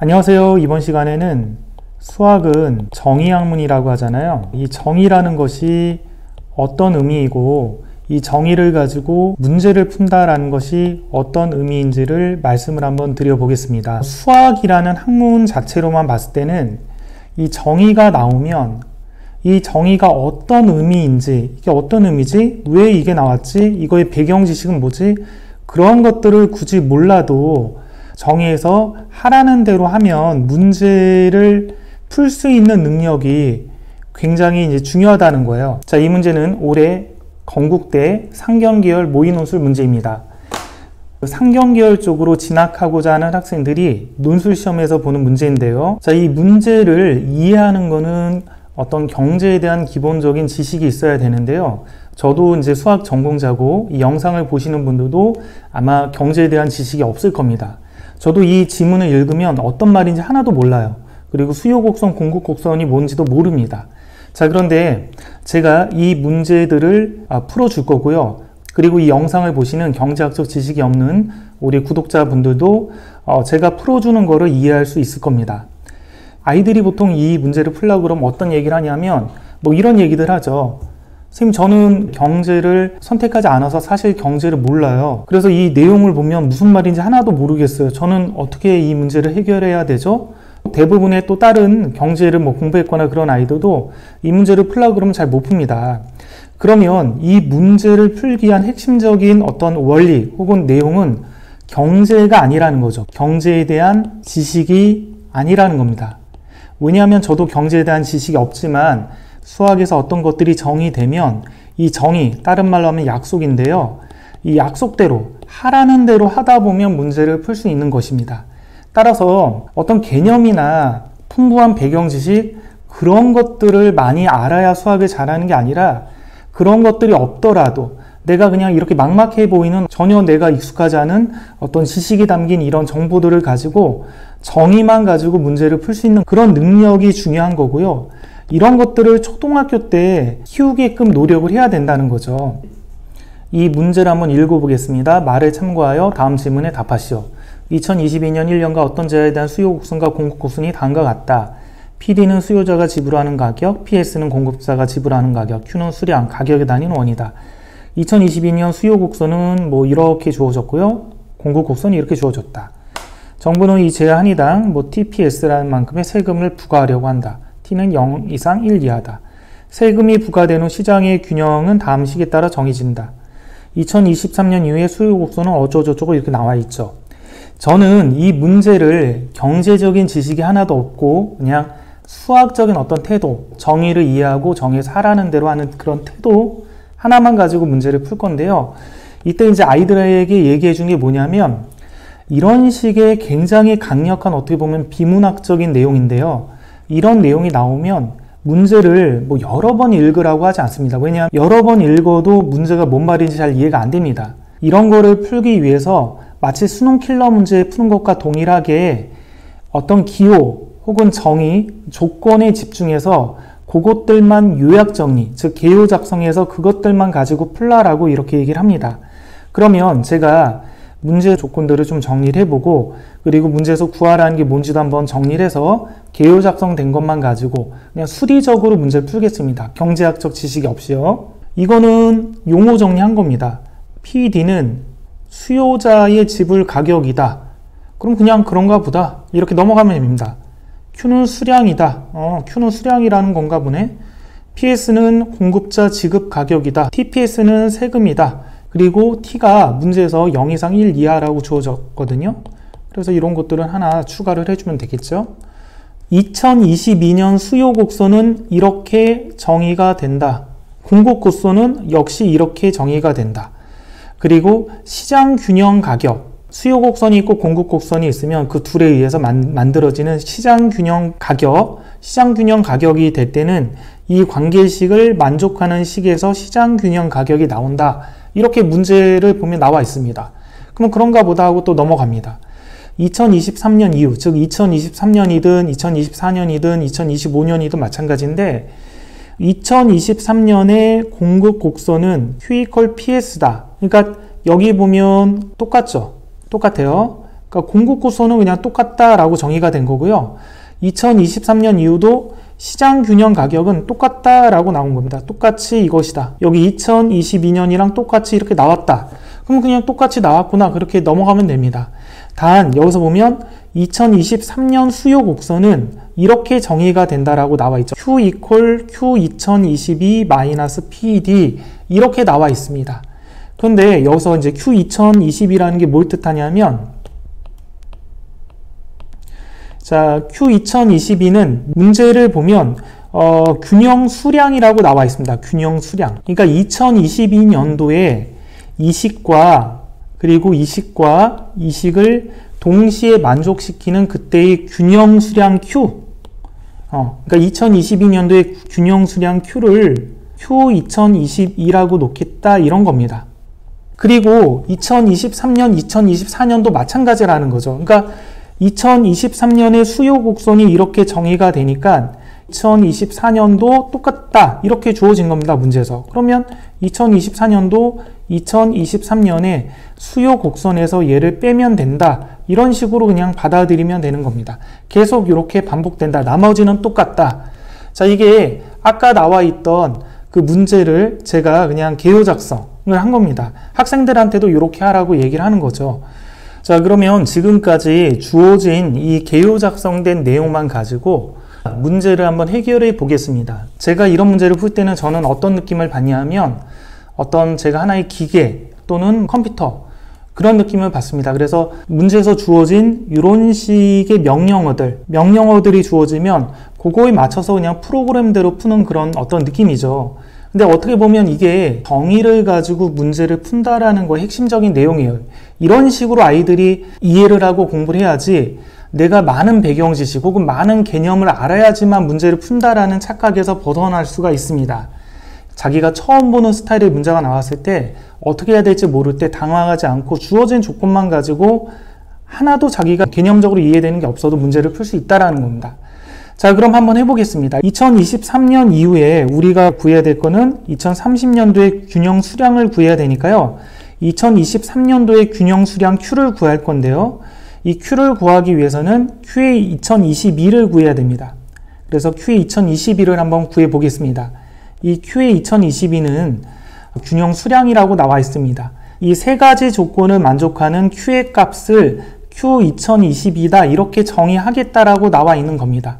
안녕하세요. 이번 시간에는 수학은 정의학문이라고 하잖아요. 이 정의라는 것이 어떤 의미이고 이 정의를 가지고 문제를 푼다라는 것이 어떤 의미인지를 말씀을 한번 드려보겠습니다. 수학이라는 학문 자체로만 봤을 때는 이 정의가 나오면 이 정의가 어떤 의미인지, 이게 어떤 의미지? 왜 이게 나왔지? 이거의 배경 지식은 뭐지? 그런 것들을 굳이 몰라도 정의에서 하라는 대로 하면 문제를 풀 수 있는 능력이 굉장히 이제 중요하다는 거예요. 자, 이 문제는 올해 건국대 상경계열 모의논술 문제입니다. 상경계열 쪽으로 진학하고자 하는 학생들이 논술 시험에서 보는 문제인데요. 자, 이 문제를 이해하는 거는 어떤 경제에 대한 기본적인 지식이 있어야 되는데요. 저도 이제 수학 전공자고 이 영상을 보시는 분들도 아마 경제에 대한 지식이 없을 겁니다. 저도 이 지문을 읽으면 어떤 말인지 하나도 몰라요. 그리고 수요곡선, 공급곡선이 뭔지도 모릅니다. 자, 그런데 제가 이 문제들을 풀어줄 거고요. 그리고 이 영상을 보시는 경제학적 지식이 없는 우리 구독자분들도 제가 풀어주는 거를 이해할 수 있을 겁니다. 아이들이 보통 이 문제를 풀려고 그러면 어떤 얘기를 하냐면 뭐 이런 얘기들 하죠. 선생님, 저는 경제를 선택하지 않아서 사실 경제를 몰라요. 그래서 이 내용을 보면 무슨 말인지 하나도 모르겠어요. 저는 어떻게 이 문제를 해결해야 되죠? 대부분의 또 다른 경제를 뭐 공부했거나 그런 아이들도 이 문제를 풀려고 그러면 잘 못 풉니다. 그러면 이 문제를 풀기 위한 핵심적인 어떤 원리 혹은 내용은 경제가 아니라는 거죠. 경제에 대한 지식이 아니라는 겁니다. 왜냐하면 저도 경제에 대한 지식이 없지만 수학에서 어떤 것들이 정의되면 이 정의, 다른 말로 하면 약속인데요. 이 약속대로 하라는 대로 하다 보면 문제를 풀 수 있는 것입니다. 따라서 어떤 개념이나 풍부한 배경 지식 그런 것들을 많이 알아야 수학을 잘하는 게 아니라 그런 것들이 없더라도 내가 그냥 이렇게 막막해 보이는 전혀 내가 익숙하지 않은 어떤 지식이 담긴 이런 정보들을 가지고 정의만 가지고 문제를 풀 수 있는 그런 능력이 중요한 거고요. 이런 것들을 초등학교 때 키우게끔 노력을 해야 된다는 거죠. 이 문제를 한번 읽어보겠습니다. 말을 참고하여 다음 질문에 답하시오. 2022년 1년과 어떤 재화에 대한 수요곡선과 공급곡선이 다음과 같다. PD는 수요자가 지불하는 가격, PS는 공급자가 지불하는 가격, Q는 수량, 가격에 다닌 원이다. 2022년 수요곡선은 뭐 이렇게 주어졌고요. 공급곡선이 이렇게 주어졌다. 정부는 이 재화 한 인당 TPS라는 만큼의 세금을 부과하려고 한다. T는 0 이상 1 이하다. 세금이 부과된 후 시장의 균형은 다음 식에 따라 정해진다. 2023년 이후에 수요곡선은 어쩌고저쩌고 이렇게 나와 있죠. 저는 이 문제를 경제적인 지식이 하나도 없고 그냥 수학적인 어떤 태도, 정의를 이해하고 정의에서 하라는 대로 하는 그런 태도 하나만 가지고 문제를 풀 건데요. 이때 이제 아이들에게 얘기해 준 게 뭐냐면 이런 식의 굉장히 강력한 어떻게 보면 비문학적인 내용인데요. 이런 내용이 나오면 문제를 뭐 여러 번 읽으라고 하지 않습니다. 왜냐하면 여러 번 읽어도 문제가 뭔 말인지 잘 이해가 안 됩니다. 이런 거를 풀기 위해서 마치 수능 킬러 문제 푸는 것과 동일하게 어떤 기호 혹은 정의, 조건에 집중해서 그것들만 요약 정리, 즉 개요 작성해서 그것들만 가지고 풀라라고 이렇게 얘기를 합니다. 그러면 제가 문제 조건들을 좀 정리를 해보고 그리고 문제에서 구하라는 게 뭔지도 한번 정리를 해서 개요 작성된 것만 가지고 그냥 수리적으로 문제를 풀겠습니다. 경제학적 지식이 없이요. 이거는 용어 정리한 겁니다. PD는 수요자의 지불 가격이다. 그럼 그냥 그런가 보다. 이렇게 넘어가면 됩니다. Q는 수량이다. Q는 수량이라는 건가 보네. PS는 공급자 지급 가격이다. TPS는 세금이다. 그리고 T가 문제에서 0 이상 1 이하라고 주어졌거든요. 그래서 이런 것들은 하나 추가를 해주면 되겠죠. 2022년 수요곡선은 이렇게 정의가 된다. 공급곡선은 역시 이렇게 정의가 된다. 그리고 시장균형 가격, 수요곡선이 있고 공급곡선이 있으면 그 둘에 의해서 만들어지는 시장균형 가격이 될 때는 이 관계식을 만족하는 식에서 시장균형 가격이 나온다. 이렇게 문제를 보면 나와 있습니다. 그럼 그런가 보다 하고 또 넘어갑니다. 2023년 이후, 즉 2023년이든 2024년이든 2025년이든 마찬가지인데 2023년의 공급 곡선은 Q = PS다. 그러니까 여기 보면 똑같죠. 똑같아요. 그러니까 공급고소는 그냥 똑같다라고 정의가 된 거고요. 2023년 이후도 시장 균형 가격은 똑같다라고 나온 겁니다. 똑같이 이것이다. 여기 2022년이랑 똑같이 이렇게 나왔다. 그럼 그냥 똑같이 나왔구나. 그렇게 넘어가면 됩니다. 단 여기서 보면 2023년 수요 곡선은 이렇게 정의가 된다라고 나와 있죠. Q equal Q 2022 마이너스 PD 이렇게 나와 있습니다. 그런데 여기서 이제 Q 2022라는 게 뭘 뜻하냐면, 자, Q 2022는 문제를 보면 균형 수량이라고 나와 있습니다. 균형 수량. 그러니까 2022년도에 이식과 그리고 이식을 동시에 만족시키는 그때의 균형 수량 Q. 그러니까 2022년도에 균형 수량 Q를 Q 2022라고 놓겠다 이런 겁니다. 그리고 2023년, 2024년도 마찬가지라는 거죠. 그러니까 2023년의 수요 곡선이 이렇게 정의가 되니까 2024년도 똑같다 이렇게 주어진 겁니다. 문제에서. 그러면 2024년도 2023년에 수요 곡선에서 얘를 빼면 된다 이런 식으로 그냥 받아들이면 되는 겁니다. 계속 이렇게 반복된다. 나머지는 똑같다. 자, 이게 아까 나와 있던 그 문제를 제가 그냥 개요 작성을 한 겁니다. 학생들한테도 이렇게 하라고 얘기를 하는 거죠. 자, 그러면 지금까지 주어진 이 개요 작성된 내용만 가지고 문제를 한번 해결해 보겠습니다. 제가 이런 문제를 풀 때는 저는 어떤 느낌을 받냐면 어떤 제가 하나의 기계 또는 컴퓨터 그런 느낌을 받습니다. 그래서 문제에서 주어진 이런 식의 명령어들이 주어지면 그거에 맞춰서 그냥 프로그램대로 푸는 그런 어떤 느낌이죠. 근데 어떻게 보면 이게 정의를 가지고 문제를 푼다라는 거의 핵심적인 내용이에요. 이런 식으로 아이들이 이해를 하고 공부를 해야지 내가 많은 배경 지식 혹은 많은 개념을 알아야지만 문제를 푼다라는 착각에서 벗어날 수가 있습니다. 자기가 처음 보는 스타일의 문제가 나왔을 때 어떻게 해야 될지 모를 때 당황하지 않고 주어진 조건만 가지고 하나도 자기가 개념적으로 이해되는 게 없어도 문제를 풀 수 있다는 겁니다. 자, 그럼 한번 해보겠습니다. 2023년 이후에 우리가 구해야 될 거는 2030년도의 균형 수량을 구해야 되니까요. 2023년도의 균형 수량 Q를 구할 건데요. 이 Q를 구하기 위해서는 Q의 2022를 구해야 됩니다. 그래서 Q의 2022를 한번 구해 보겠습니다. 이 Q의 2022는 균형 수량이라고 나와 있습니다. 이 세 가지 조건을 만족하는 Q의 값을 Q 2022다 이렇게 정의하겠다라고 나와 있는 겁니다.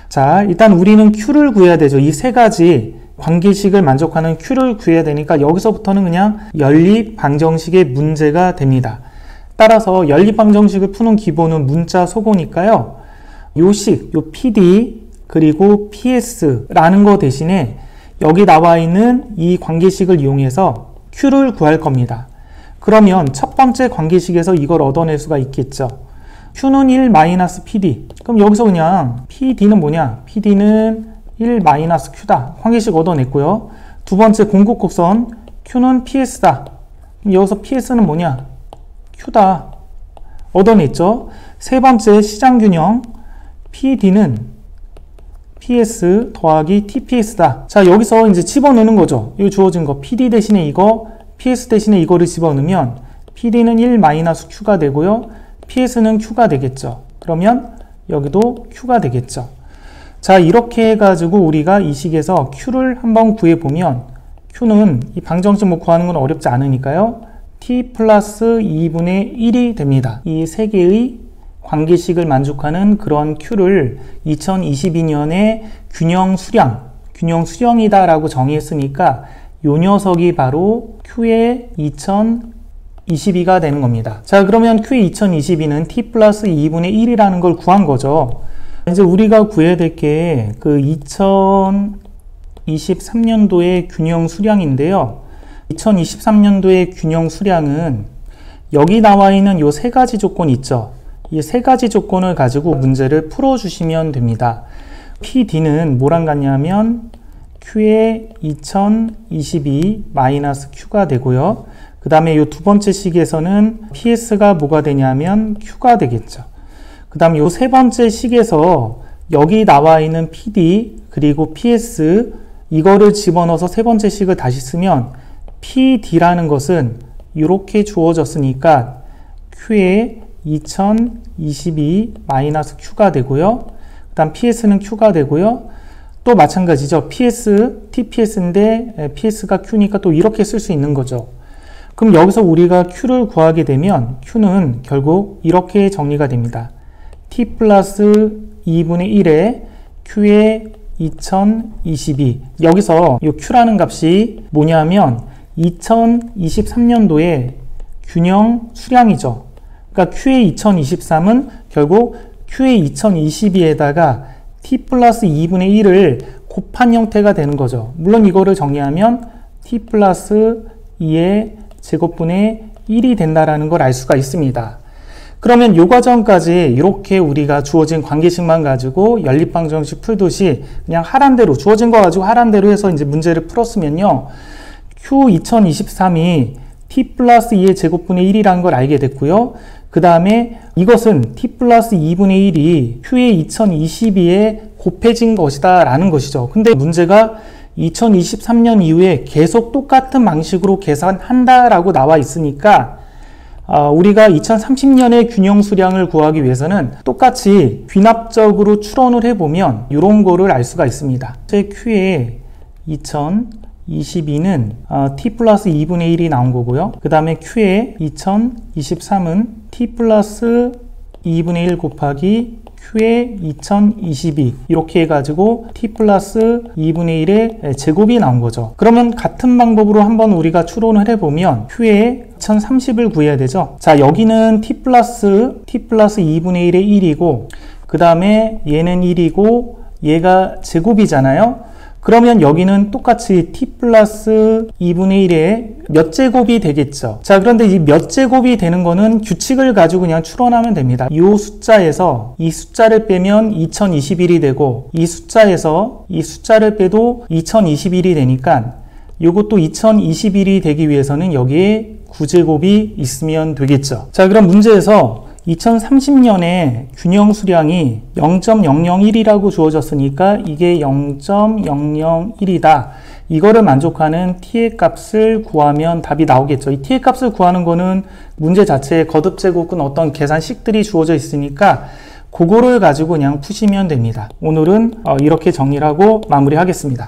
자, 일단 우리는 Q를 구해야 되죠. 이 세 가지 관계식을 만족하는 Q를 구해야 되니까 여기서부터는 그냥 연립방정식의 문제가 됩니다. 따라서 연립방정식을 푸는 기본은 문자 소고니까요. 요 PD 그리고 PS라는 거 대신에 여기 나와 있는 이 관계식을 이용해서 Q를 구할 겁니다. 그러면 첫 번째 관계식에서 이걸 얻어낼 수가 있겠죠. Q는 1-PD. 그럼 여기서 그냥 PD는 뭐냐? PD는 1-Q다. 관계식 얻어냈고요. 두 번째 공급곡선 Q는 PS다. 그럼 여기서 PS는 뭐냐? Q다. 얻어냈죠. 세 번째 시장균형 PD는 PS 더하기 TPS다. 자, 여기서 이제 집어넣는 거죠. 여기 주어진 거 PD 대신에 이거, PS 대신에 이거를 집어넣으면 PD는 1-Q가 되고요. PS는 Q가 되겠죠. 그러면 여기도 Q가 되겠죠. 자, 이렇게 해가지고 우리가 이 식에서 Q를 한번 구해보면 Q는 이 방정식 뭐 구하는 건 어렵지 않으니까요. T 플러스 2분의 1이 됩니다. 이 세 개의 관계식을 만족하는 그런 Q를 2022년에 균형 수량이다 라고 정의했으니까 요 녀석이 바로 Q의 2022가 되는 겁니다. 자, 그러면 Q의 2022는 T 플러스 2분의 1이라는 걸 구한 거죠. 이제 우리가 구해야 될 게 그 2023년도의 균형 수량인데요. 2023년도의 균형 수량은 여기 나와 있는 요 세 가지 조건 있죠. 이 세 가지 조건을 가지고 문제를 풀어주시면 됩니다. PD는 뭐랑 같냐면 Q의 2022 마이너스 Q가 되고요. 그 다음에 이 두 번째 식에서는 PS가 뭐가 되냐면 Q가 되겠죠. 그 다음에 이 세 번째 식에서 여기 나와 있는 PD 그리고 PS 이거를 집어넣어서 세 번째 식을 다시 쓰면 PD라는 것은 이렇게 주어졌으니까 Q의 2022 마이너스 Q가 되고요. 그 다음 PS는 Q가 되고요. 또 마찬가지죠. PS, TPS인데 PS가 Q니까 또 이렇게 쓸 수 있는 거죠. 그럼 여기서 우리가 Q를 구하게 되면 Q는 결국 이렇게 정리가 됩니다. T 플러스 2분의 1에 Q의 2022. 여기서 이 Q라는 값이 뭐냐면 2023년도에 균형 수량이죠. 그러니까 Q의 2023은 결국 Q의 2022에다가 T 플러스 2분의 1을 곱한 형태가 되는 거죠. 물론 이거를 정리하면 T 플러스 2의 제곱분의 1이 된다라는 걸 알 수가 있습니다. 그러면 이 과정까지 이렇게 우리가 주어진 관계식만 가지고 연립방정식 풀듯이 그냥 하란대로 주어진 거 가지고 하란대로 해서 이제 문제를 풀었으면요. Q 2023이 T 플러스 2의 제곱분의 1이라는 걸 알게 됐고요. 그 다음에 이것은 T 플러스 2분의 1이 Q의 2022에 곱해진 것이다 라는 것이죠. 근데 문제가 2023년 이후에 계속 똑같은 방식으로 계산한다 라고 나와 있으니까 우리가 2030년의 균형 수량을 구하기 위해서는 똑같이 귀납적으로 추론을 해보면 이런 거를 알 수가 있습니다. Q의 2022는 T 플러스 2분의 1이 나온 거고요. 그 다음에 Q의 2023은 T 플러스 2분의 1 곱하기 Q의 2022 이렇게 해가지고 T 플러스 2분의 1의 제곱이 나온 거죠. 그러면 같은 방법으로 한번 우리가 추론을 해보면 Q의 2030을 구해야 되죠. 자, 여기는 T 플러스 2분의 1의 1이고 그 다음에 얘는 1이고 얘가 제곱이잖아요. 그러면 여기는 똑같이 T 플러스 2분의 1의 몇 제곱이 되겠죠. 자, 그런데 이 몇 제곱이 되는 거는 규칙을 가지고 그냥 추론하면 됩니다. 이 숫자에서 이 숫자를 빼면 2021이 되고 이 숫자에서 이 숫자를 빼도 2021이 되니까 이것도 2021이 되기 위해서는 여기에 9제곱이 있으면 되겠죠. 자, 그럼 문제에서 2030년에 균형 수량이 0.001이라고 주어졌으니까 이게 0.001이다. 이거를 만족하는 t의 값을 구하면 답이 나오겠죠. 이 t의 값을 구하는 거는 문제 자체에 거듭제곱은 어떤 계산식들이 주어져 있으니까 그거를 가지고 그냥 푸시면 됩니다. 오늘은 이렇게 정리를 하고 마무리하겠습니다.